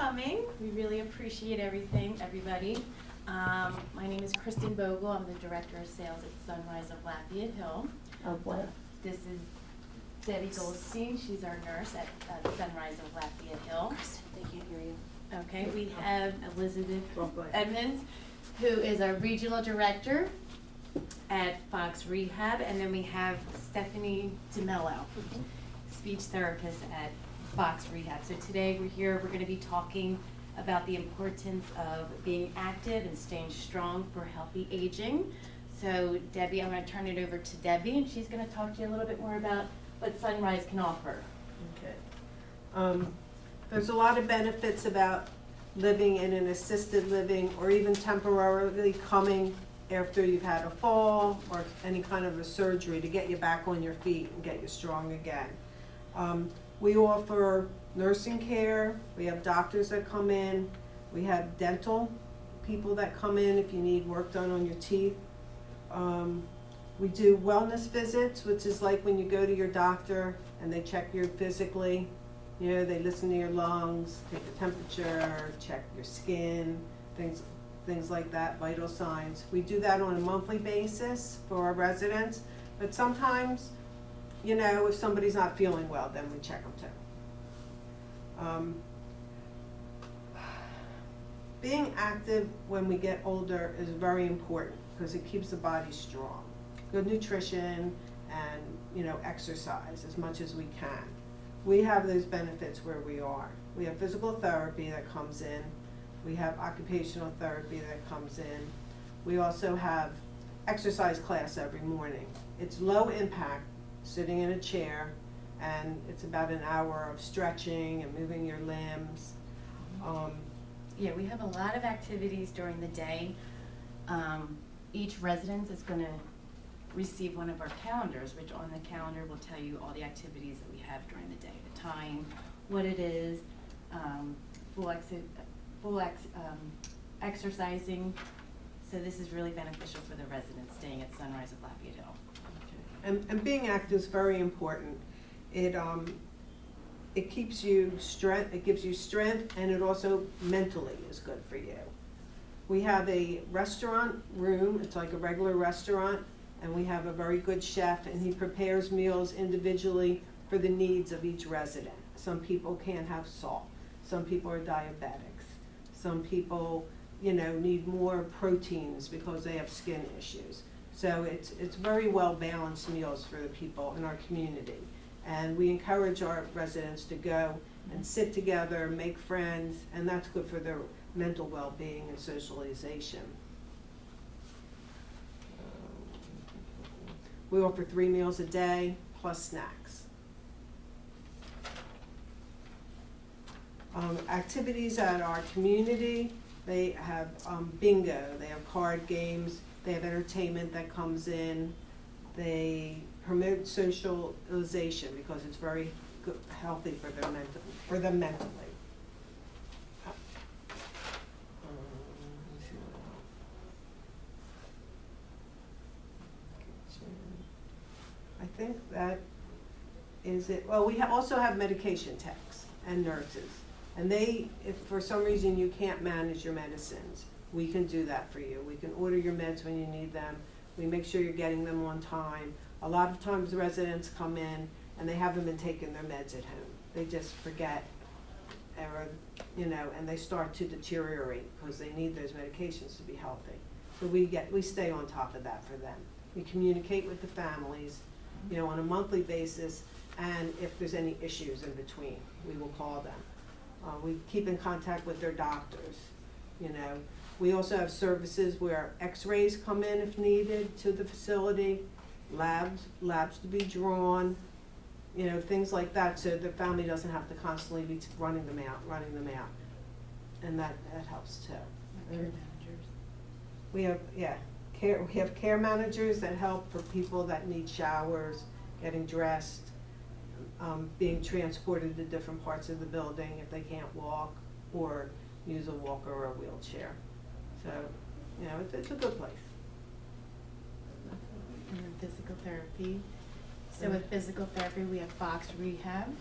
coming. We really appreciate everybody. My name is Kristen Bogle. I'm the Director of Sales at Sunrise of Lafayette Hill. Of what? This is Debbie Goldstein. She's our nurse at Sunrise of Lafayette Hill. Kristen, they can't hear you. Okay, we have Elizabeth Oh, go ahead. Edmonds, who is our Regional Director at Fox Rehab, and then we have Stephanie DeMello, speech therapist at Fox Rehab. So today we're going to be talking about the importance of being active and staying strong for healthy aging. So Debbie, I'm going to turn it over to Debbie, and she's going to talk to you a little bit more about what Sunrise can offer. Okay. There's a lot of benefits about living in an assisted living or even temporarily coming after you've had a fall or any kind of a surgery to get you back on your feet and get you strong again. We offer nursing care, we have doctors that come in, we have dental people that come in if you need work done on your teeth. We do wellness visits, which is like when you go to your doctor and they check you physically. You know, they listen to your lungs, take the temperature, check your skin, things like that, vital signs. We do that on a monthly basis for our residents, but sometimes, you know, if somebody's not feeling well, then we check them too. Being active when we get older is very important because it keeps the body strong. Good nutrition and, you know, exercise as much as we can. We have those benefits where we are. We have physical therapy that comes in. We have occupational therapy that comes in. We also have exercise class every morning. It's low impact, sitting in a chair, and it's about an hour of stretching and moving your limbs. Yeah, we have a lot of activities during the day. Each resident is going to receive one of our calendars, which on the calendar will tell you all the activities that we have during the day, the time, what it is, exercising. So this is really beneficial for the residents staying at Sunrise of Lafayette Hill. And being active is very important. It keeps you strength, it gives you strength, and it also mentally is good for you. We have a restaurant room, it's like a regular restaurant, and we have a very good chef, and he prepares meals individually for the needs of each resident. Some people can't have salt, some people are diabetics, some people, you know, need more proteins because they have skin issues. So it's very well balanced meals for the people in our community. And we encourage our residents to go and sit together, make friends, and that's good for their mental well-being and socialization. We offer 3 meals a day plus snacks. Activities at our community, they have bingo, they have card games, they have entertainment that comes in. They promote socialization because it's very good, healthy for them mentally. I think that is it. Well, we also have medication techs and nurses. And if for some reason you can't manage your medicines, we can do that for you. We can order your meds when you need them. We make sure you're getting them on time. A lot of times the residents come in and they haven't been taking their meds at home. They just forget, or, you know, and they start to deteriorate because they need those medications to be healthy. So we stay on top of that for them. We communicate with the families, you know, on a monthly basis, and if there's any issues in between, we will call them. We keep in contact with their doctors, you know. We also have services where x-rays come in if needed to the facility, labs to be drawn, you know, things like that, so the family doesn't have to constantly be running them out. And that helps too. Care managers. We have care managers that help for people that need showers, getting dressed, being transported to different parts of the building if they can't walk or use a walker or a wheelchair. So, you know, it's a good place. And then physical therapy. So with physical therapy, we have Fox Rehab.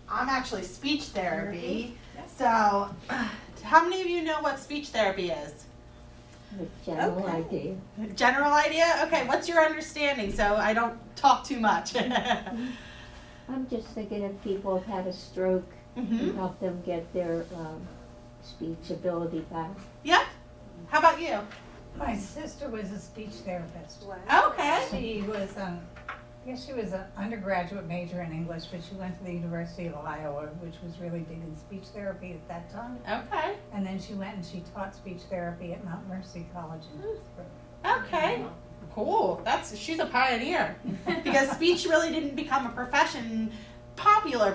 I'm actually speech therapy. So, how many of you know what speech therapy is? A general idea. General idea? Okay, what's your understanding so I don't talk too much? I'm just thinking if people have had a stroke, Mm-hmm. help them get their speech ability back. Yep. How about you? My sister was a speech therapist. Okay. She was, I guess she was an undergraduate major in English, but she went to the University of Iowa, which was really big in speech therapy at that time. Okay. And then she went and she taught speech therapy at Mount Mercy College in Pittsburgh. Okay. Cool. She's a pioneer because speech really didn't become a popular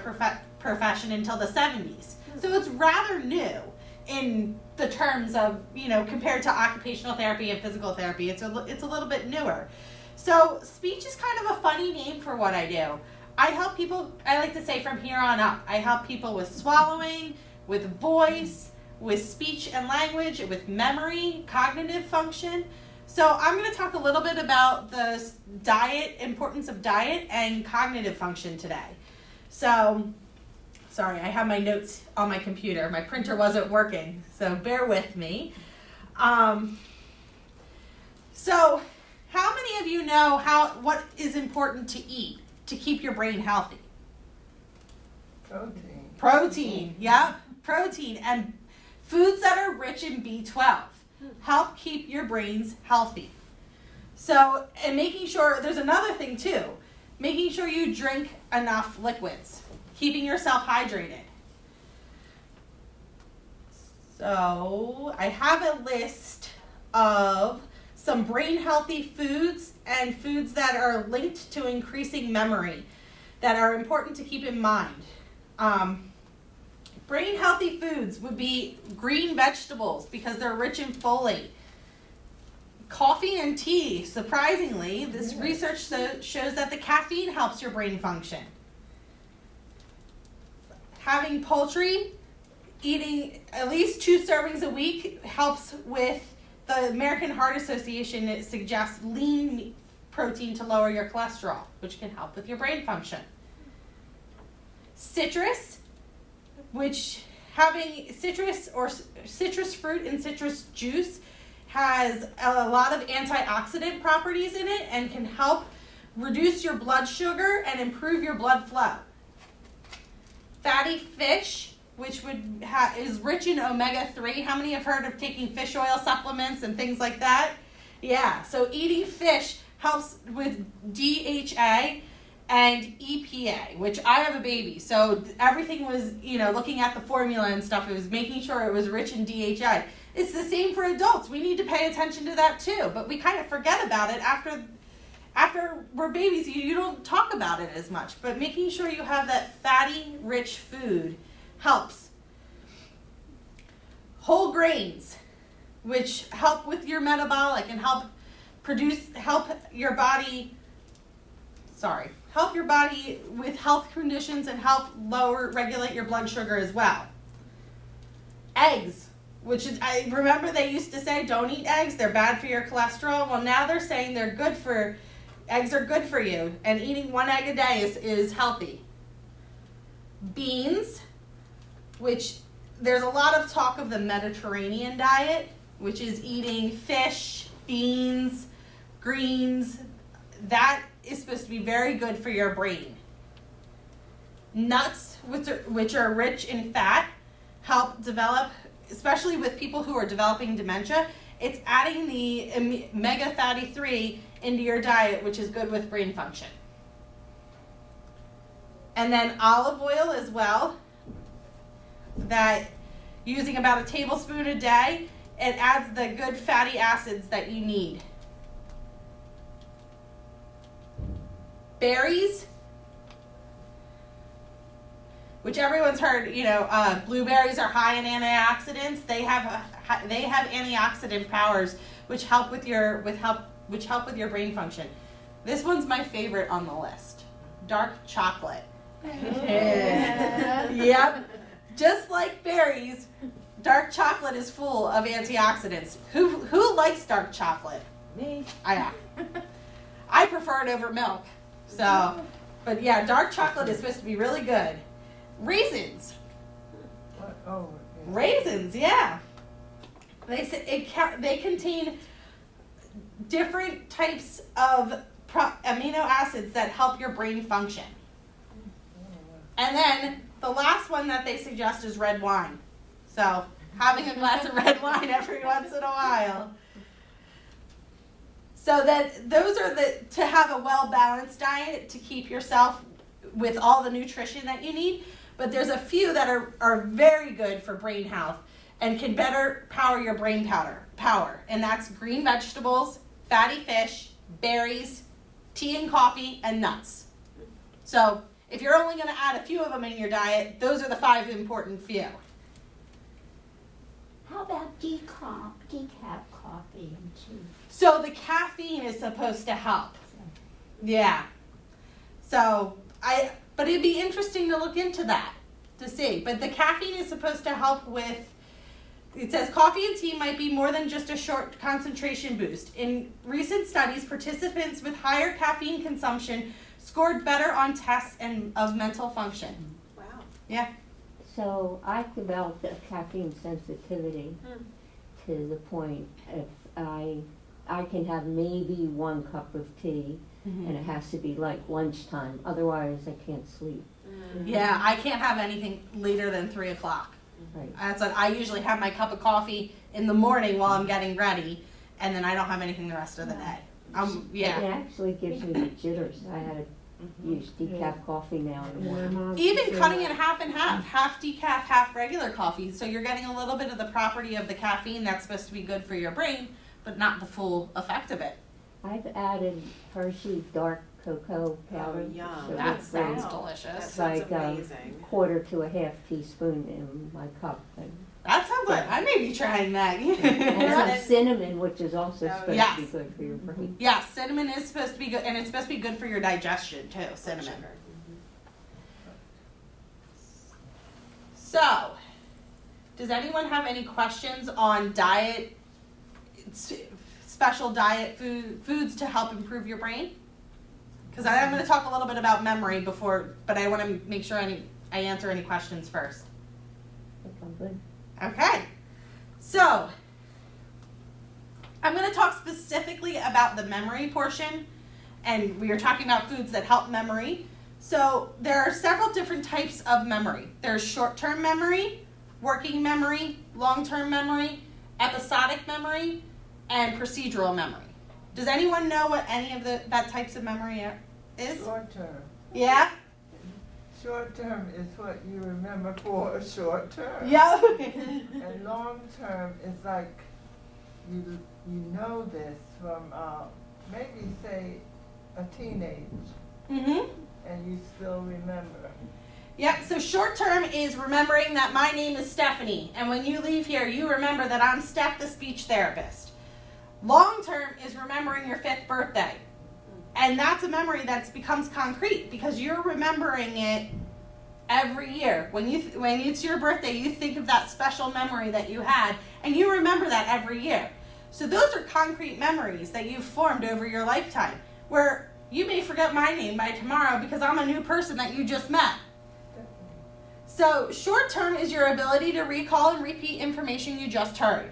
profession until the 70s. So it's rather new in the terms of, compared to occupational therapy and physical therapy. It's a little bit newer. So speech is kind of a funny name for what I do. I help people, I like to say from here on up, I help people with swallowing, with voice, with speech and language, with cognitive function. So I'm going to talk a little bit about the importance of diet and cognitive function today. So, sorry, I have my notes on my computer. My printer wasn't working, so bear with me. So, how many of you know what is important to eat to keep your brain healthy? Protein, yeah, protein. And foods that are rich in B12 help keep your brains healthy. So, and making sure, there's another thing too, making sure you drink enough liquids, keeping yourself hydrated. So, I have a list of some brain healthy foods and foods that are linked to increasing memory that are important to keep in mind. Brain healthy foods would be green vegetables because they're rich in folate. Coffee and tea, surprisingly, this research shows that the caffeine helps your brain function. Having poultry, eating at least 2 servings a week helps with the American Heart Association. It suggests lean meat protein to lower your cholesterol, which can help with your brain function. Citrus, which having citrus or citrus fruit and citrus juice has a lot of antioxidant properties in it and can help reduce your blood sugar and improve your blood flow. Fatty fish, which is rich in omega-3. How many have heard of taking fish oil supplements and things like that? Yeah, so eating fish helps with DHA and EPA, which I have a baby, so everything was, looking at the formula and stuff, it was making sure it was rich in DHA. It's the same for adults. We need to pay attention to that too, but we kind of forget about it after we're babies. You don't talk about it as much, but making sure you have that fatty, rich food helps. Whole grains, which help with your metabolic and help your body with health conditions and help regulate your blood sugar as well. Eggs, I remember they used to say don't eat eggs, they're bad for your cholesterol. Well, now they're saying eggs are good for you, and eating 1 egg a day is healthy. Beans, which there's a lot of talk of the Mediterranean diet, which is eating fish, beans, greens. That is supposed to be very good for your brain. Nuts, which are rich in fat, help develop, especially with people who are developing dementia, it's adding the omega fatty 3 into your diet, which is good with brain function. And then olive oil as well, that using about a tablespoon a day, it adds the good fatty acids that you need. Berries, which everyone's heard, blueberries are high in antioxidants. They have antioxidant powers, which help with your brain function. This one's my favorite on the list. Dark chocolate. Yeah. Yep. Just like berries, dark chocolate is full of antioxidants. Who likes dark chocolate? Me. I prefer it over milk. So, but yeah, dark chocolate is supposed to be really good. raisins. What? Oh, yeah. Raisins, yeah. They say they contain different types of amino acids that help your brain function. And then the last one that they suggest is red wine. So having a glass of red wine every once in a while. So that those are to have a well-balanced diet to keep yourself with all the nutrition that you need. But there's a few that are very good for brain health and can better power your brain power. And that's green vegetables, fatty fish, berries, tea and coffee, and nuts. So if you're only going to add a few of them in your diet, those are the 5 important few. How about decaf coffee and tea? So the caffeine is supposed to help. Yeah. So but it'd be interesting to look into that to see. But the caffeine is supposed to help with, it says coffee and tea might be more than just a short concentration boost. In recent studies, participants with higher caffeine consumption scored better on tests of mental function. Wow. Yeah. So I've developed a caffeine sensitivity to the point if I can have maybe 1 cup of tea and it has to be like lunchtime, otherwise I can't sleep. Yeah, I can't have anything later than 3 o'clock. Right. That's like I usually have my cup of coffee in the morning while I'm getting ready, and then I don't have anything the rest of the day. Yeah. It actually gives me the jitters. I had to use decaf coffee now and My then. mom Even said cutting that. it half and half decaf, half regular coffee. So you're getting a little bit of the property of the caffeine that's supposed to be good for your brain, but not the full effect of it. I've added Hershey dark cocoa powder. Oh, yum. so That it's sounds That delicious. sounds like amazing. quarter to a half teaspoon in my cup. And That sounds like I may be trying that. and some cinnamon, which is also Oh, supposed yes. to be good for your brain. Yeah, cinnamon is supposed to be good, and it's supposed to be good for your digestion too. Cinnamon. Sugar. So, does anyone have any questions on diet, special diet foods to help improve your brain? Because I'm going to talk a little bit about memory before, but I want to make sure I answer any questions first. I think I'm good. Okay, so I'm going to talk specifically about the memory portion, and we are talking about foods that help memory. So there are several different types of memory. There's short-term memory, working memory, long-term memory, episodic memory, and procedural memory. Does anyone know what any of that types of memory is? Short term. Yeah? Short term is what you remember for a short term. Yeah. And long term is like you know this from maybe say a teenage Mm-hmm. and you still remember. Yep, so short term is remembering that my name is Stephanie, and when you leave here, you remember that I'm Steph, the speech therapist. Long term is remembering your 5th birthday. And that's a memory that becomes concrete because you're remembering it every year. When it's your birthday, you think of that special memory that you had, and you remember that every year. So those are concrete memories that you've formed over your lifetime, where you may forget my name by tomorrow because I'm a new person that you just met. So short term is your ability to recall and repeat information you just heard.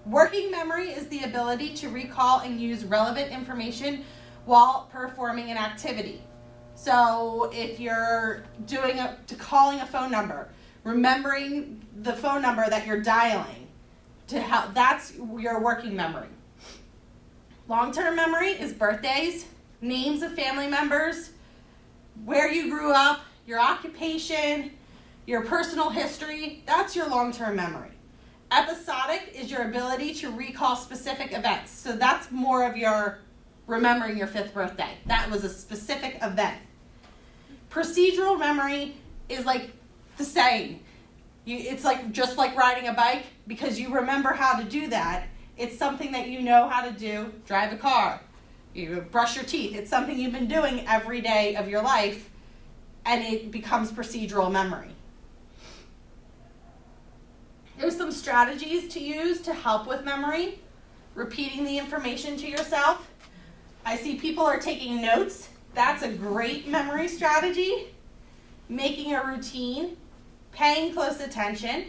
Working memory is the ability to recall and use relevant information while performing an activity. So if you're calling a phone number, remembering the phone number that you're dialing, that's your working memory. Long-term memory is birthdays, names of family members, where you grew up, your occupation, your personal history. That's your long-term memory. Episodic is your ability to recall specific events. So that's more of your remembering your 5th birthday. That was a specific event. Procedural memory is like the same. It's like just like riding a bike because you remember how to do that. It's something that you know how to do. Drive a car. You brush your teeth. It's something you've been doing every day of your life, and it becomes procedural memory. There's some strategies to use to help with memory. Repeating the information to yourself. I see people are taking notes. That's a great memory strategy. Making a routine. paying close attention,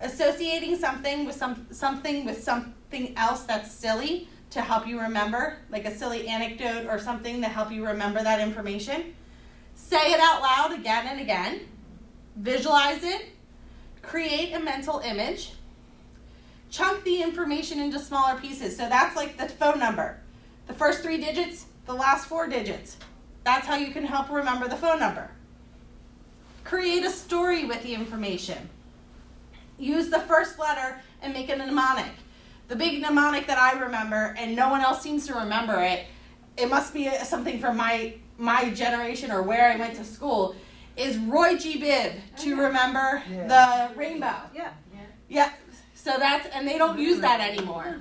associating something with something else that's silly to help you remember, like a silly anecdote or something to help you remember that information. Say it out loud again and again. Visualize it. Create a mental image. Chunk the information into smaller pieces. So that's like the phone number. The first 3 digits, the last 4 digits. That's how you can help remember the phone number. Create a story with the information. Use the first letter and make a mnemonic. The big mnemonic that I remember, and no one else seems to remember it, it must be something from my generation or where I went to school, is Roy G. Biv to remember the rainbow. Yeah. So that's, and they don't use that anymore.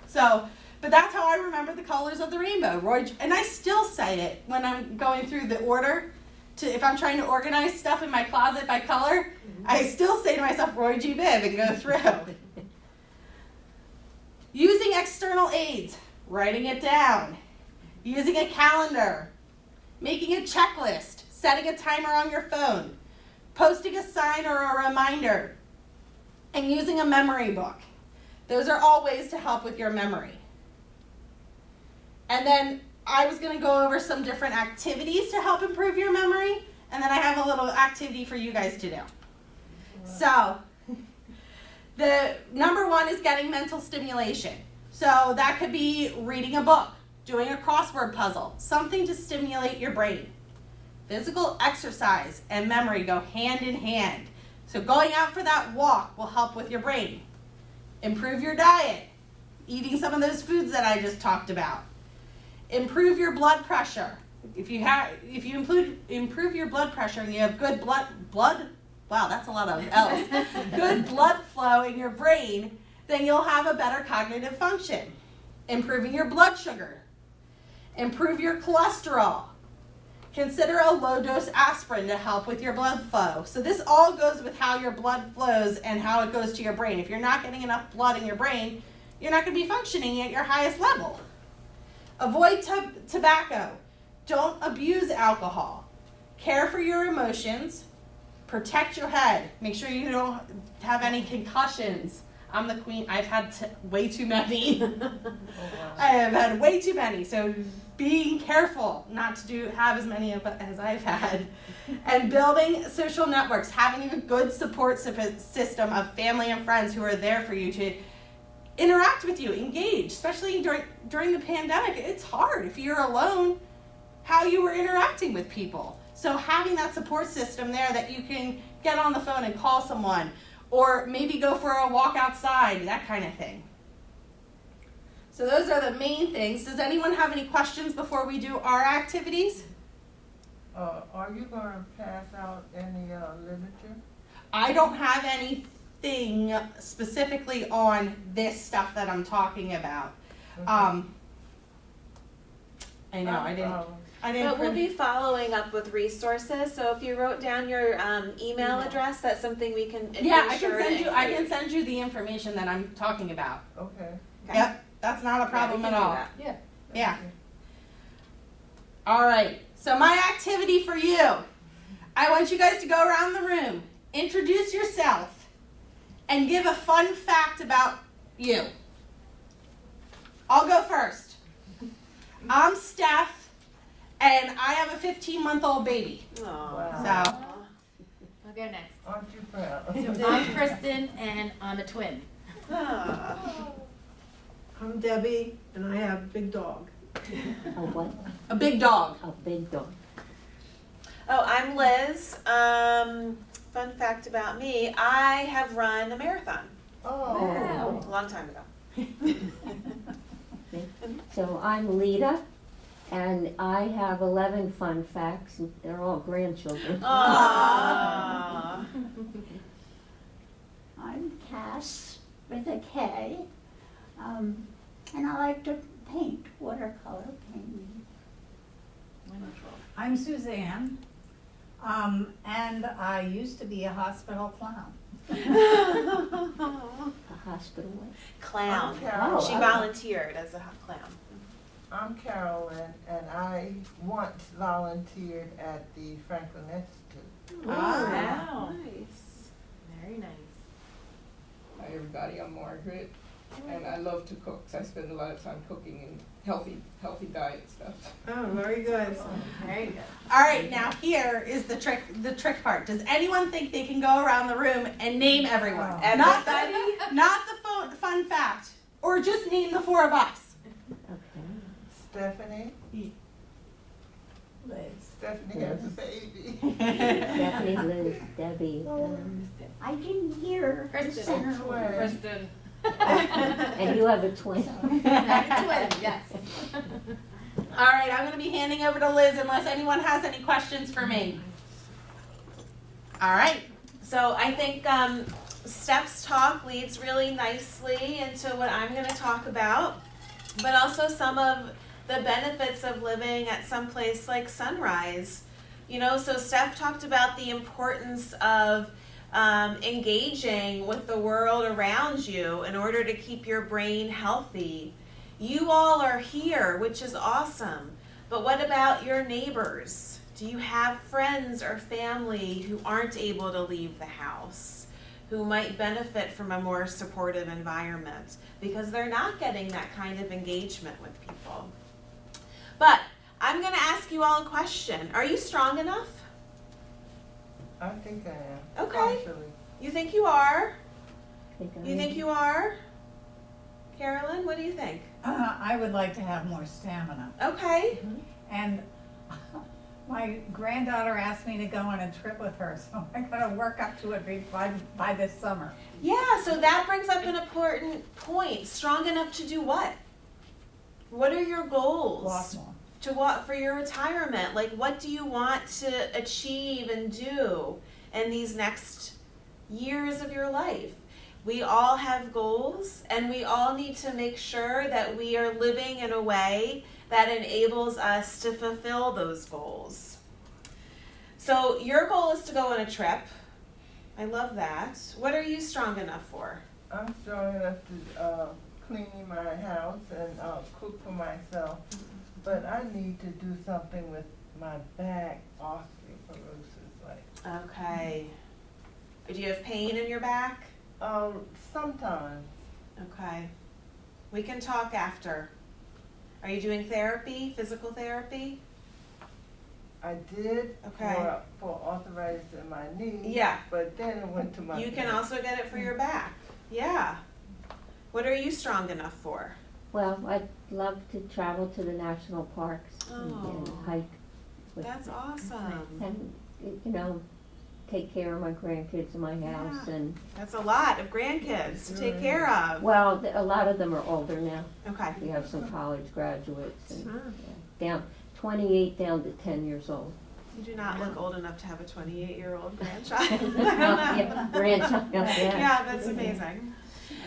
So, but that's how I remember the colors of the rainbow. And I still say it when I'm going through the order. If I'm trying to organize stuff in my closet by color, I still say to myself, Roy G. Biv, and go through. Using external aids, writing it down, using a calendar, making a checklist, setting a timer on your phone, posting a sign or a reminder, and using a memory book. Those are all ways to help with your memory. And then I was going to go over some different activities to help improve your memory, and then I have a little activity for you guys to do. So, the number 1 is getting mental stimulation. So that could be reading a book, doing a crossword puzzle, something to stimulate your brain. Physical exercise and memory go hand in hand. So going out for that walk will help with your brain. Improve your diet, eating some of those foods that I just talked about. Improve your blood pressure. If you improve your blood pressure and you have good blood, wow, that's a lot of L's, good blood flow in your brain, then you'll have a better cognitive function. Improving your blood sugar. Improve your cholesterol. Consider a low-dose aspirin to help with your blood flow. So this all goes with how your blood flows and how it goes to your brain. If you're not getting enough blood in your brain, you're not going to be functioning at your highest level. Avoid tobacco. Don't abuse alcohol. Care for your emotions. Protect your head. Make sure you don't have any concussions. I'm the queen. I've had way too many. I have had way too many. So being careful not to have as many as I've had. And building social networks. Having a good support system of family and friends who are there for you to interact with you, engage. Especially during the pandemic. It's hard if you're alone how you were interacting with people. So having that support system there that you can get on the phone and call someone, or maybe go for a walk outside, that kind of thing. So those are the main things. Does anyone have any questions before we do our activities? Are you going to pass out any literature? I don't have anything specifically on this stuff that I'm talking about. Okay. I know, I didn't But we'll be following up with resources. So if you wrote down your email address, that's something we can. Yeah, I can send you the information that I'm talking about. Okay. Yep, that's not a problem at all. Thank Yeah. you. All right. So my activity for you, I want you guys to go around the room, introduce yourself, and give a fun fact about you. I'll go first. I'm Steph, and I have a 15-month-old baby. Aww. So, I'll go next. Aren't you proud? So I'm Kristen, and I'm a twin. I'm Debbie, and I have a big dog. A what? a big dog. A big dog. Oh, I'm Liz. Fun fact about me, I have run a marathon Oh. a long time ago. So I'm Lita, and I have 11 fun facts. They're all grandchildren. Aww. I'm Cass with a K, and I like to paint, watercolor painting. Wonderful. I'm Suzanne, and I used to be a hospital clown. A hospital what? Clown. Okay. Oh, She okay. volunteered as a clown. I'm Carolyn, and I once volunteered at the Franklin Institute. Wow. Nice. Very nice. Hi everybody, I'm Margaret, and I love to cook, so I spend a lot of time cooking and healthy diet stuff. Oh, very good. Very good. All right, now here is the trick part. Does anyone think they can go around the room and name everyone? Oh. Not the fun fact, or just name the four of us. Okay. Stephanie. Liz. Stephanie has a baby. Stephanie, Liz, Debbie, I didn't hear the Kristen. center word. Kristen. and you have a twin. Twin, yes. All right, I'm going to be handing over to Liz unless anyone has any questions for me. All right. So I think Steph's talk leads really nicely into what I'm going to talk about, but also some of the benefits of living at some place like Sunrise. You know, so Steph talked about the importance of engaging with the world around you in order to keep your brain healthy. You all are here, which is awesome. But what about your neighbors? Do you have friends or family who aren't able to leave the house, who might benefit from a more supportive environment because they're not getting that kind of engagement with people? But I'm going to ask you all a question. Are you strong enough? I think I am. Okay. Partially. You think you are? You think you are? Carolyn, what do you think? I would like to have more stamina. Okay. And my granddaughter asked me to go on a trip with her, so I gotta work up to it by this summer. Yeah, so that brings up an important point. Strong enough to do what? What are your goals? Lots more. To what for your retirement? Like, what do you want to achieve and do in these next years of your life? We all have goals, and we all need to make sure that we are living in a way that enables us to fulfill those goals. So your goal is to go on a trip. I love that. What are you strong enough for? I'm strong enough to clean my house and cook for myself, but I need to do something with my back, osteoporosis. Like, Okay. Do you have pain in your back? sometimes. Okay. We can talk after. Are you doing therapy, physical therapy? I did Okay. for arthritis in my knee. Yeah. But then it went to my You can back. also get it for your back. Yeah. What are you strong enough for? Well, I'd love to travel to the national parks and Oh. hike with That's awesome. and you know, take care of my grandkids in my house. And That's a lot of grandkids to take care of. well, a lot of them are older now. Okay. We have some college graduates and Sure. down 28 down to 10 years old. You do not look old enough to have a 28-year-old grandchild. I don't know. Yeah, grandchild, yeah. Yeah, that's amazing.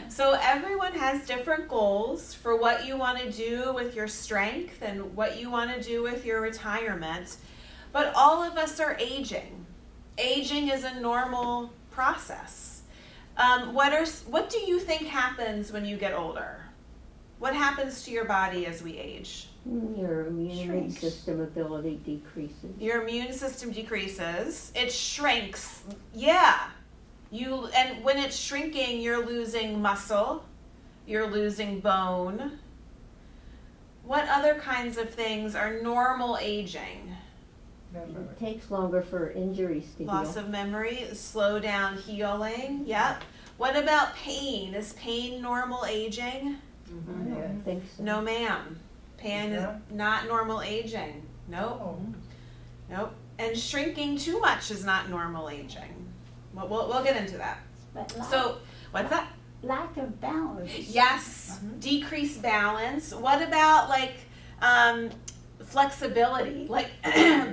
So everyone has different goals for what you want to do with your strength and what you want to do with your retirement. But all of us are aging. Aging is a normal process. What do you think happens when you get older? What happens to your body as we age? Your immune Shrinks. system ability decreases. Your immune system decreases. It shrinks. Yeah. And when it's shrinking, you're losing muscle. You're losing bone. What other kinds of things are normal aging? Memory. It takes longer for injuries to Loss heal. of memory, slow down healing. Yep. What about pain? Is pain normal aging? I don't think so. No, ma'am. Pain is Yeah. not normal aging. Nope. Oh. Nope. And shrinking too much is not normal aging. We'll get into that. But So, what's that? lack of balance. Yes, decreased balance. What about like flexibility? Like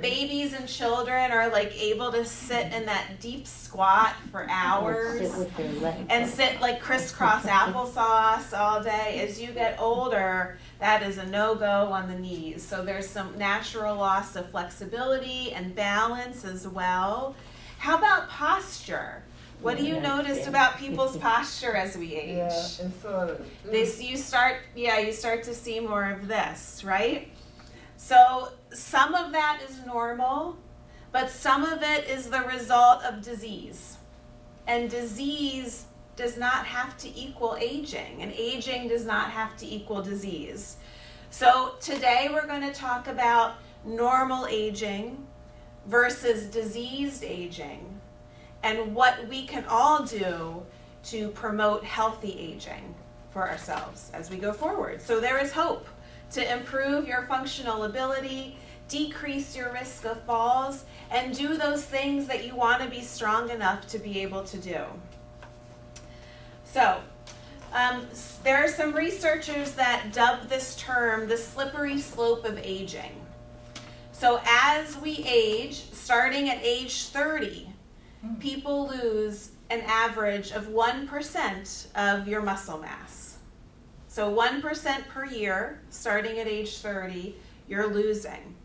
babies and children are like able to sit in that deep squat for Or hours sit with their legs and up. sit like crisscross applesauce all day. As you get older, that is a no-go on the knees. So there's some natural loss of flexibility and balance as well. How about posture? What do you Yeah, notice yeah. about people's posture as we age? Yeah, it's sort of. You start to see more of this, right? So some of that is normal, but some of it is the result of disease. And disease does not have to equal aging, and aging does not have to equal disease. So today we're going to talk about normal aging versus diseased aging, and what we can all do to promote healthy aging for ourselves as we go forward. So there is hope to improve your functional ability, decrease your risk of falls, and do those things that you want to be strong enough to be able to do. So, there are some researchers that dub this term the slippery slope of aging. So as we age, starting at age 30, people lose an average of 1% of your muscle mass. So 1% per year, starting at age 30, you're losing.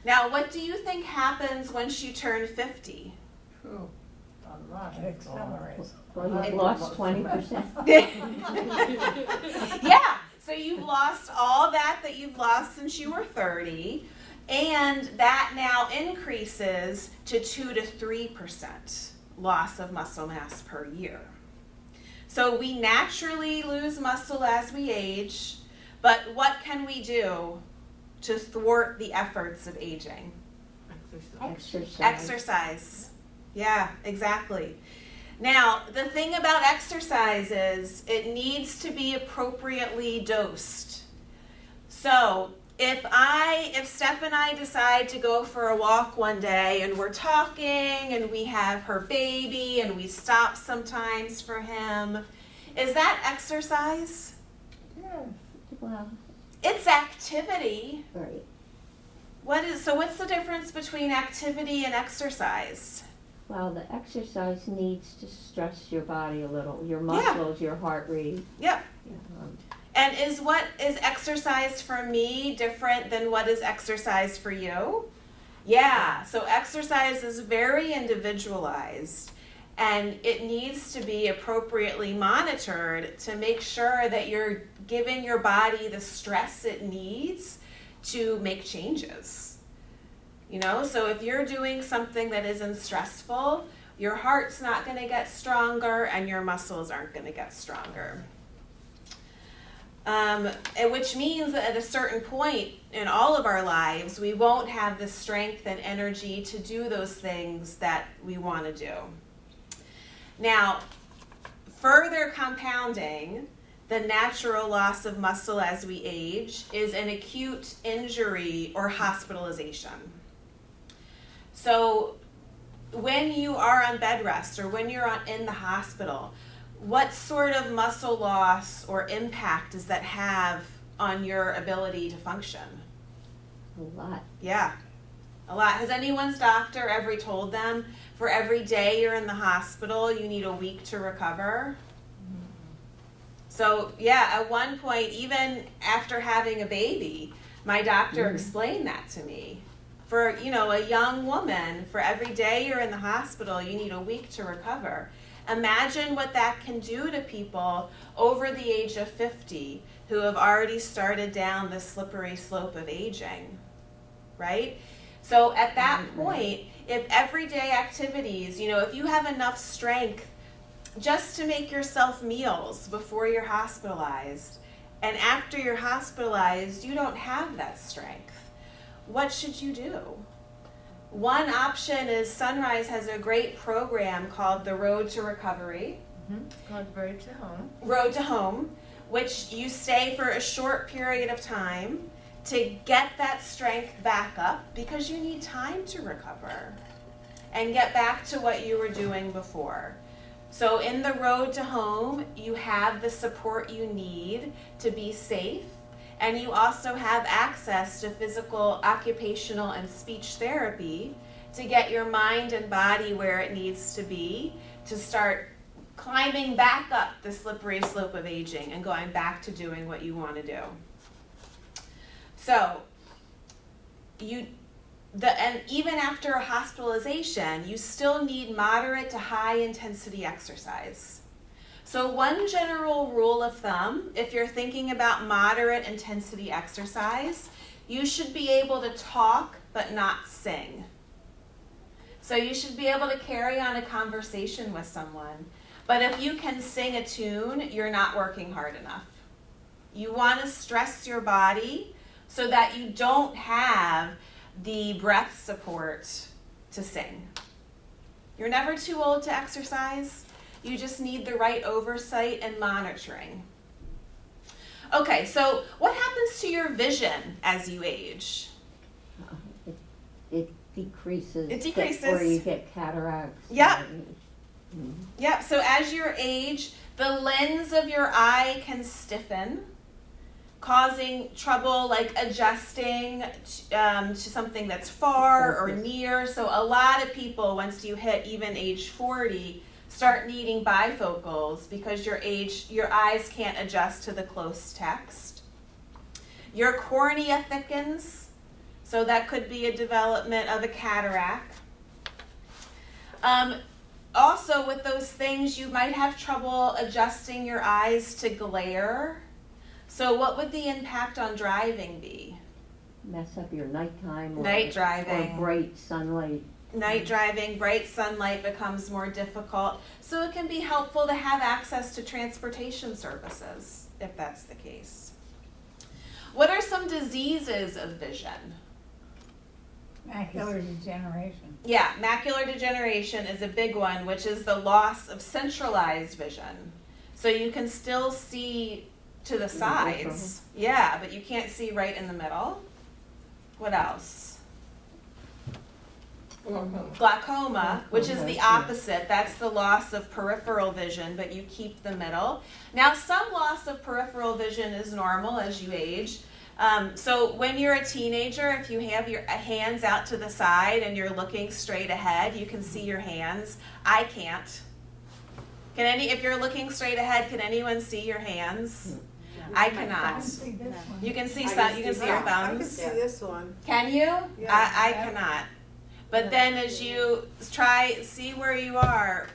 Now, what do you think happens once you turn 50? True. A lot. It accelerates. Well, you've lost 20%. Yeah, so you've lost all that you've lost since you were 30, and that now increases to 2 to 3% loss of muscle mass per year. So we naturally lose muscle as we age, but what can we do to thwart the efforts of aging? Exercise. Yeah, exactly. Now, the thing about exercise is it needs to be appropriately dosed. So if Steph and I decide to go for a walk one day and we're talking and we have her baby and we stop sometimes for him, is that exercise? Yes. Well, It's activity. right. What's the difference between activity and exercise? Well, the exercise needs to stress your body a little, your muscles, your heart rate. Yep. Um, And is exercise for me different than what is exercise for you? Yeah, so exercise is very individualized, and it needs to be appropriately monitored to make sure that you're giving your body the stress it needs to make changes. So if you're doing something that isn't stressful, your heart's not going to get stronger and your muscles aren't going to get stronger. And which means that at a certain point in all of our lives, we won't have the strength and energy to do those things that we want to do. Now, further compounding the natural loss of muscle as we age is an acute injury or hospitalization. So when you are on bed rest or when you're in the hospital, what sort of muscle loss or impact does that have on your ability to function? A lot. Yeah, a lot. Has anyone's doctor ever told them for every day you're in the hospital, you need a week to recover? So yeah, at one point, even after having a baby, my doctor explained that to me. For, a young woman, for every day you're in the hospital, you need a week to recover. Imagine what that can do to people over the age of 50 who have already started down the slippery slope of aging, right? So at that point, if everyday activities, if you have enough strength just to make yourself meals before you're hospitalized, and after you're hospitalized, you don't have that strength, what should you do? One option is Sunrise has a great program called the Road to Recovery. Called Road to Home. Road to Home, which you stay for a short period of time to get that strength back up because you need time to recover and get back to what you were doing before. So in the Road to Home, you have the support you need to be safe, and you also have access to physical, occupational, and speech therapy to get your mind and body where it needs to be to start climbing back up the slippery slope of aging and going back to doing what you want to do. So and even after a hospitalization, you still need moderate to high intensity exercise. So one general rule of thumb, if you're thinking about moderate intensity exercise, you should be able to talk but not sing. So you should be able to carry on a conversation with someone. But if you can sing a tune, you're not working hard enough. You want to stress your body so that you don't have the breath support to sing. You're never too old to exercise. You just need the right oversight and monitoring. Okay, so what happens to your vision as you age? It decreases. It decreases. Or you get cataracts. Yep. Yep, so as you age, the lens of your eye can stiffen, causing trouble like adjusting to something that's far or near. So a lot of people, once you hit even age 40, start needing bifocals because your eyes can't adjust to the close text. Your cornea thickens, so that could be a development of a cataract. Also, with those things, you might have trouble adjusting your eyes to glare. So what would the impact on driving be? Mess up your nighttime or, Night driving. Or bright sunlight. Night driving, bright sunlight becomes more difficult. So it can be helpful to have access to transportation services, if that's the case. What are some diseases of vision? Macular degeneration. Yeah, macular degeneration is a big one, which is the loss of centralized vision. So you can still see to the sides. Yeah, but you can't see right in the middle. What else? Glaucoma, which is the opposite. That's the loss of peripheral vision, but you keep the middle. Now, some loss of peripheral vision is normal as you age. So when you're a teenager, if you have your hands out to the side and you're looking straight ahead, you can see your hands. I can't. If you're looking straight ahead, can anyone see your hands? I cannot. You can see some. You can see your thumbs. I can see this one. Can you? Yeah. I cannot. But then as you see where you are,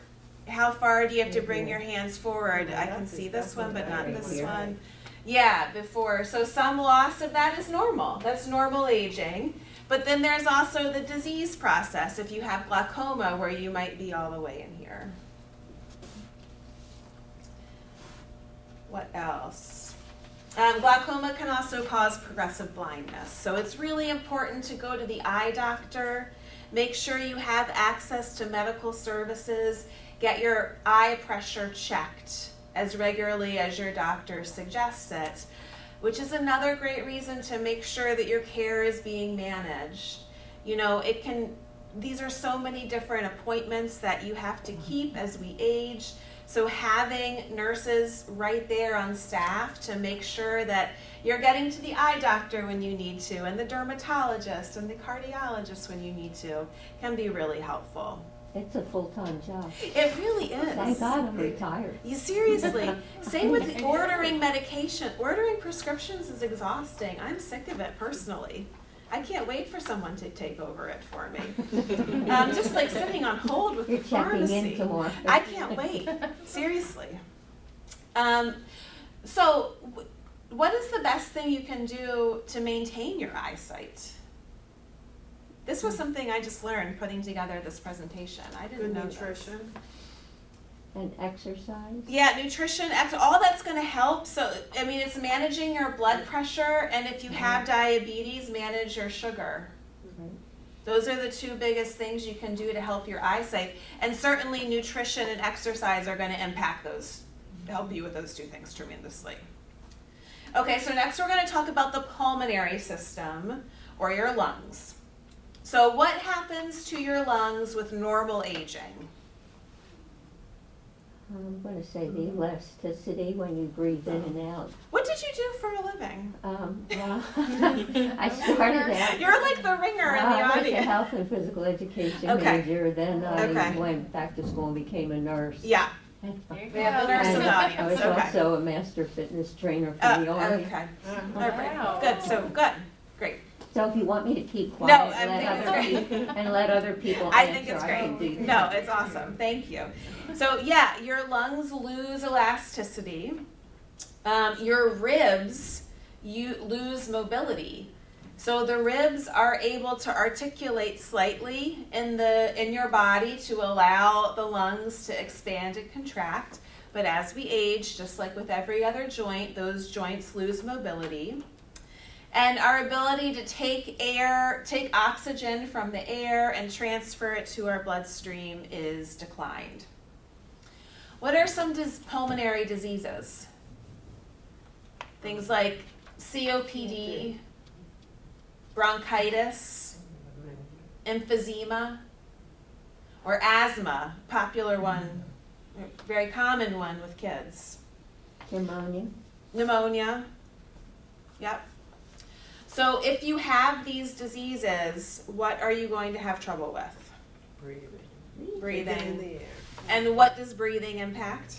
how far do you have to bring your hands forward? I can see this one, but not this one. Yeah, before. So some loss of that is normal. That's normal aging. But then there's also the disease process if you have glaucoma where you might be all the way in here. What else? Glaucoma can also cause progressive blindness. So it's really important to go to the eye doctor. Make sure you have access to medical services. Get your eye pressure checked as regularly as your doctor suggests it, which is another great reason to make sure that your care is being managed. You know, these are so many different appointments that you have to keep as we age. So having nurses right there on staff to make sure that you're getting to the eye doctor when you need to, and the dermatologist and the cardiologist when you need to, can be really helpful. It's a full-time job. It really is. Thank God I'm retired. You seriously. Same with ordering medication. Ordering prescriptions is exhausting. I'm sick of it personally. I can't wait for someone to take over it for me. Just like sitting on hold with You're the pharmacy. checking in tomorrow. I can't wait. Seriously. So what is the best thing you can do to maintain your eyesight? This was something I just learned putting together this presentation. I didn't know nutrition. And exercise? Yeah, nutrition, all that's going to help. So, I mean, it's managing your blood pressure, and if you have diabetes, manage your sugar. Those are the two biggest things you can do to help your eyesight. And certainly nutrition and exercise are going to impact those, help you with those two things tremendously. Okay, so next we're going to talk about the pulmonary system, or your lungs. So what happens to your lungs with normal aging? I'm going to say the elasticity when you breathe in and out. What did you do for a living? Well, I started out. You're like the ringer in the I was a audience. health and physical education Okay. major. Then I Okay. went back to school and became a nurse. Yeah. There you We have the go. nurse in And the I audience. was Okay. also a master fitness trainer for the Army. Okay. Uh-huh. All right. Wow. Good. So good. Great. So if you want me to keep No, quiet I think it's and let other people I answer, think it's I can great. do No, that. it's awesome. Thank you. So yeah, your lungs lose elasticity. Your ribs, you lose mobility. So the ribs are able to articulate slightly in your body to allow the lungs to expand and contract. But as we age, just like with every other joint, those joints lose mobility. And our ability to take oxygen from the air and transfer it to our bloodstream is declined. What are some pulmonary diseases? Things like COPD, bronchitis, emphysema, or asthma, popular one, very common one with kids. Pneumonia. Yep. So if you have these diseases, what are you going to have trouble with? Breathing. In Breathing. the air. And what does breathing impact?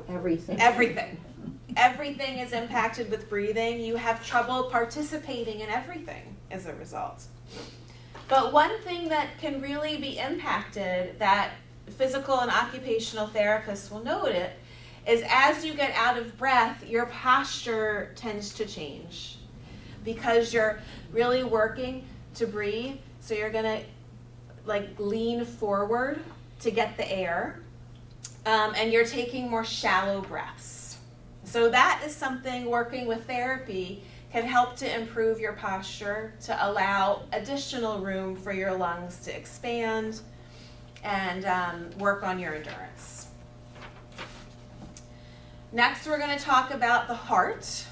Everything. Everything. Everything is impacted with breathing. You have trouble participating in everything as a result. But one thing that can really be impacted that physical and occupational therapists will note it is as you get out of breath, your posture tends to change because you're really working to breathe. So you're going to lean forward to get the air, and you're taking more shallow breaths. So that is something working with therapy can help to improve your posture, to allow additional room for your lungs to expand and work on your endurance. Next, we're going to talk about the heart.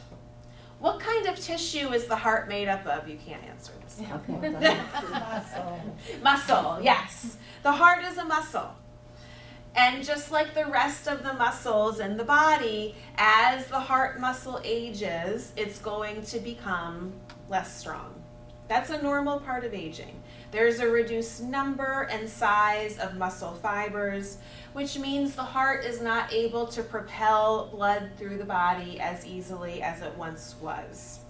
What kind of tissue is the heart made up of? You can't answer this. Okay. Muscle, yes. The heart is a muscle. And just like the rest of the muscles in the body, as the heart muscle ages, it's going to become less strong. That's a normal part of aging. There's a reduced number and size of muscle fibers, which means the heart is not able to propel blood through the body as easily as it once was.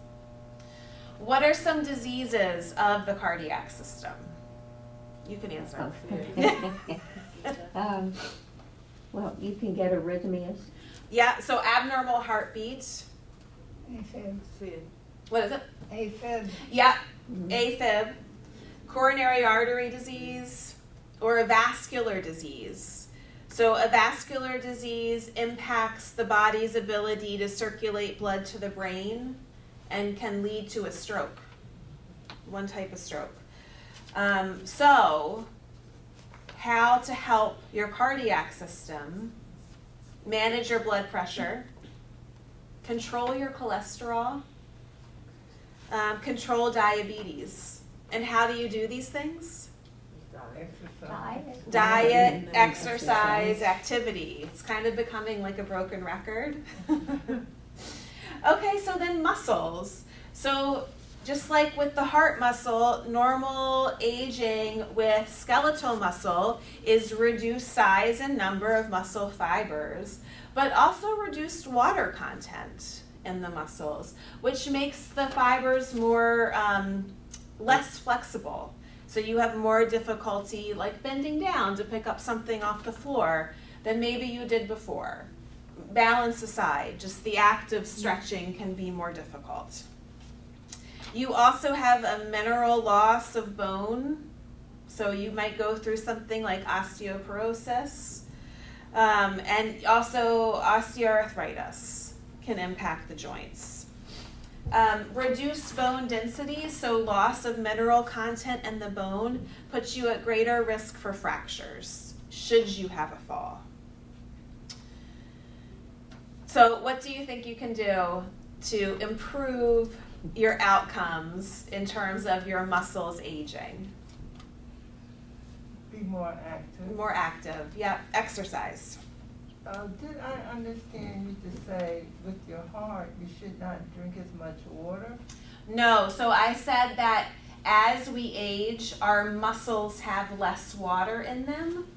What are some diseases of the cardiac system? You can answer. Well, you can get arrhythmias. Yeah, so abnormal heartbeat. AFib. What is it? AFib. Yeah, AFib, coronary artery disease, or a vascular disease. So a vascular disease impacts the body's ability to circulate blood to the brain and can lead to a stroke, one type of stroke. So how to help your cardiac system manage your blood pressure, control your cholesterol, control diabetes. And how do you do these things? Diet, exercise, activity. It's kind of becoming like a broken record. Okay, so then muscles. So just like with the heart muscle, normal aging with skeletal muscle is reduced size and number of muscle fibers, but also reduced water content in the muscles, which makes the fibers more less flexible. So you have more difficulty like bending down to pick up something off the floor than maybe you did before. Balance aside, just the act of stretching can be more difficult. You also have a mineral loss of bone, so you might go through something like osteoporosis, and also osteoarthritis can impact the joints. Reduced bone density, so loss of mineral content in the bone, puts you at greater risk for fractures, should you have a fall. So what do you think you can do to improve your outcomes in terms of your muscles aging? Be more active. More active, yeah, exercise. Did I understand you to say with your heart you should not drink as much water? No, so I said that as we age, our muscles have less water in them,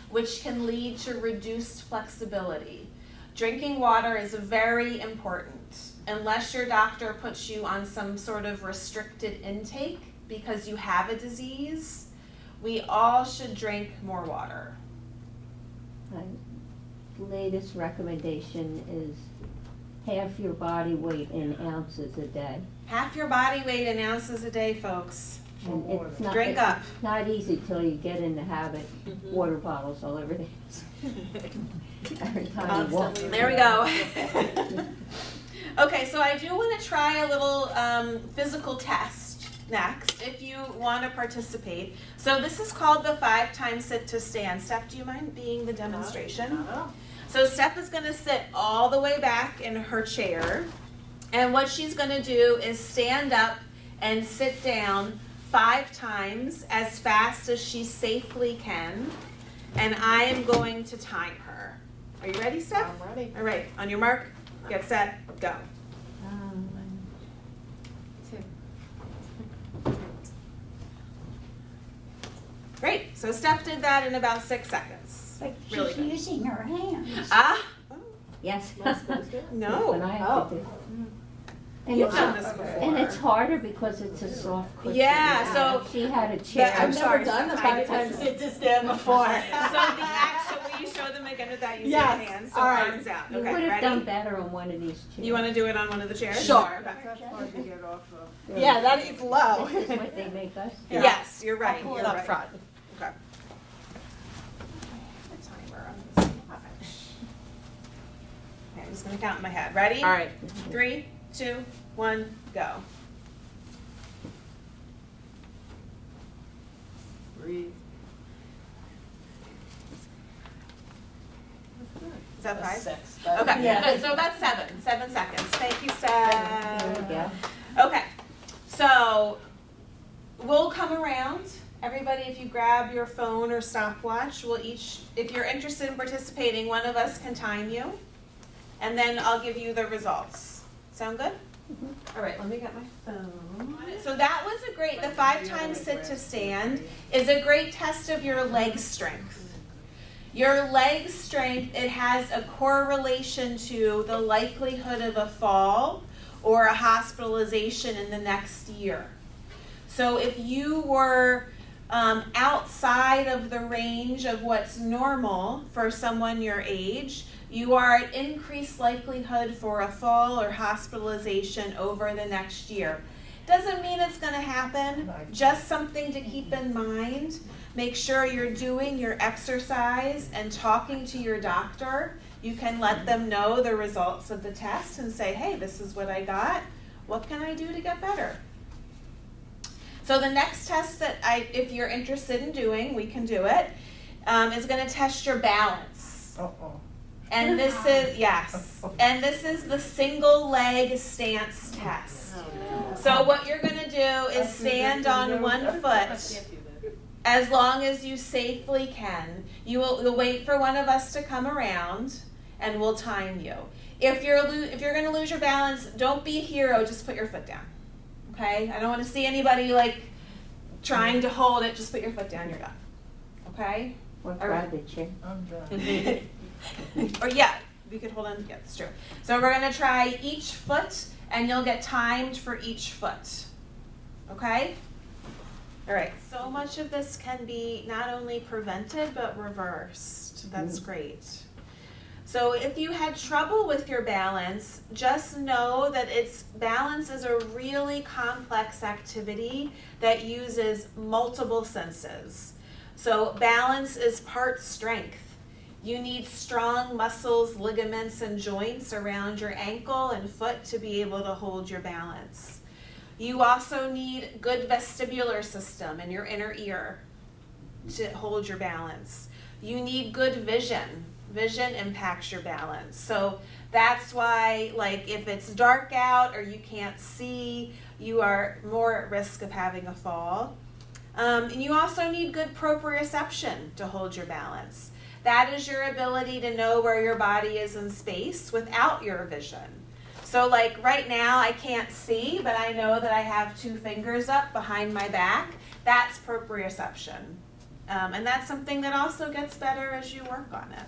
which can lead to reduced flexibility. Drinking water is very important. Unless your doctor puts you on some sort of restricted intake because you have a disease, we all should drink more water. My latest recommendation is half your body weight in ounces a day. Half your body weight in ounces a day, folks. And it's not, Drink up. it's not easy till you get in the habit. Water bottles all over the every time you walk. There we go. Okay, so I do want to try a little physical test next if you want to participate. So this is called the 5-time sit to stand. Steph, do you mind being the demonstration? So Steph is going to sit all the way back in her chair, and what she's going to do is stand up and sit down 5 times as fast as she safely can, and I am going to time her. Are you ready, Steph? I'm ready. All right, on your mark, get set, go. 1, 2. Great, so Steph did that in about 6 seconds. But Really she's good. using her hands. Ah, Yes. no. When I have to do. And You've it's, done this before. and it's harder because it's a soft cushion. Yeah, so- She had a chair. I'm sorry, done the Steph, I 5 did- times sit to stand before. So the act, so will you show them again without using Yes, your hands? So all right. arms out. You Okay, would have done ready? better on one of these chairs. You want to do it on one of the chairs? Sure. Okay. That's hard to get off of. Yeah, that is low. This is what they make us do. Yes, you're right. I'll pull it you're up right. front. Okay. The timer on this watch. Okay, I'm just gonna count in my head. Ready? All right. 3, 2, 1, go. Breathe. Is that 5? 6. Okay, Yeah. good. So about 7 seconds. Thank you, There we Steph. go. Okay, so we'll come around. Everybody, if you grab your phone or stopwatch, we'll each, if you're interested in participating, one of us can time you, and then I'll give you the results. Sound good? All right, let me get my phone. So that was a great, the 5-time sit to stand is a great test of your leg strength. Your leg strength, it has a correlation to the likelihood of a fall or a hospitalization in the next year. So if you were outside of the range of what's normal for someone your age, you are at increased likelihood for a fall or hospitalization over the next year. Doesn't mean it's going to happen, just something to keep in mind. Make sure you're doing your exercise and talking to your doctor. You can let them know the results of the test and say, hey, this is what I got. What can I do to get better? So the next test that if you're interested in doing, we can do it, is going to test your balance. Uh-oh. And this is, yes, and this is the single leg stance test. So what you're going to do is stand on one foot as long as you safely can. You'll wait for one of us to come around and we'll time you. If you're going to lose your balance, don't be a hero, just put your foot down. Okay? I don't want to see anybody like trying to hold it, just put your foot down, you're done. Okay? Or All right. grab the chair. I'm done. Or yeah, we could hold on. Yeah, that's true. So we're gonna try each foot, and you'll get timed for each foot. Okay? All right. So much of this can be not only prevented but reversed. That's great. So if you had trouble with your balance, just know that balance is a really complex activity that uses multiple senses. So balance is part strength. You need strong muscles, ligaments, and joints around your ankle and foot to be able to hold your balance. You also need good vestibular system in your inner ear to hold your balance. You need good vision. Vision impacts your balance. So that's why, like, if it's dark out or you can't see, you are more at risk of having a fall. And you also need good proprioception to hold your balance. That is your ability to know where your body is in space without your vision. So like right now I can't see, but I know that I have 2 fingers up behind my back. That's proprioception. And that's something that also gets better as you work on it.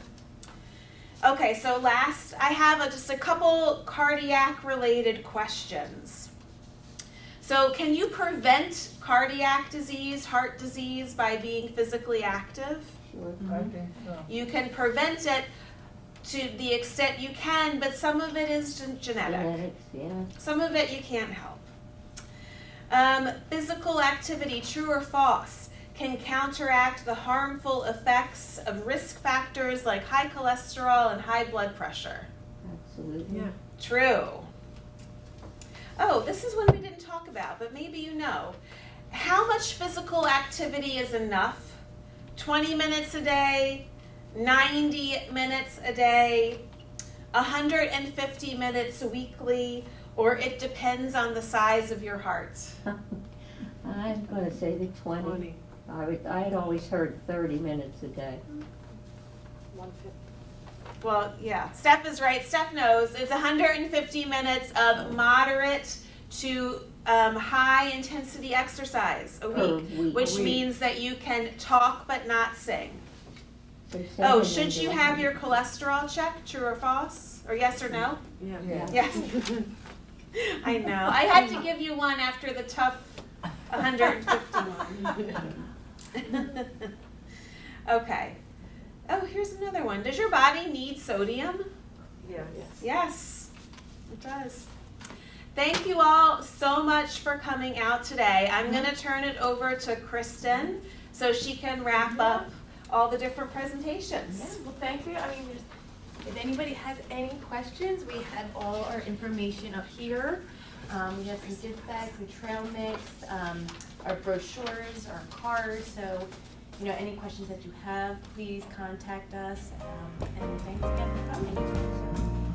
Okay, so last, I have just a couple cardiac related questions. So can you prevent cardiac disease, heart disease by being physically active? Sure. I think so. You can prevent it to the extent you can, but some of it is genetic. Genetics, yeah. Some of it you can't help. Physical activity, true or false, can counteract the harmful effects of risk factors like high cholesterol and high blood pressure. Absolutely. Yeah. True. Oh, this is one we didn't talk about, but maybe you know. How much physical activity is enough? 20 minutes a day, 90 minutes a day, 150 minutes weekly, or it depends on the size of your heart? I'm gonna say the 20. I had always heard 30 minutes a day. Well, yeah, Steph is right. Steph knows. It's 150 minutes of moderate to high intensity exercise a Per week, week. which means that you can talk but not sing. So Oh, 7 should you and have your cholesterol checked, true or false? Or yes or no? Yeah. Yeah. Yes. I know. I had to give you one after the tough 151. Okay. Oh, here's another one. Does your body need sodium? Yeah. Yes, it does. Thank you all so much for coming out today. I'm going to turn it over to Kristen so she can wrap up all the different presentations. Yeah, well, thank you. I mean, if anybody has any questions, we have all our information up here. We have some gift bags, the trail mix, our brochures, our cards. So, any questions that you have, please contact us. And thanks again for coming.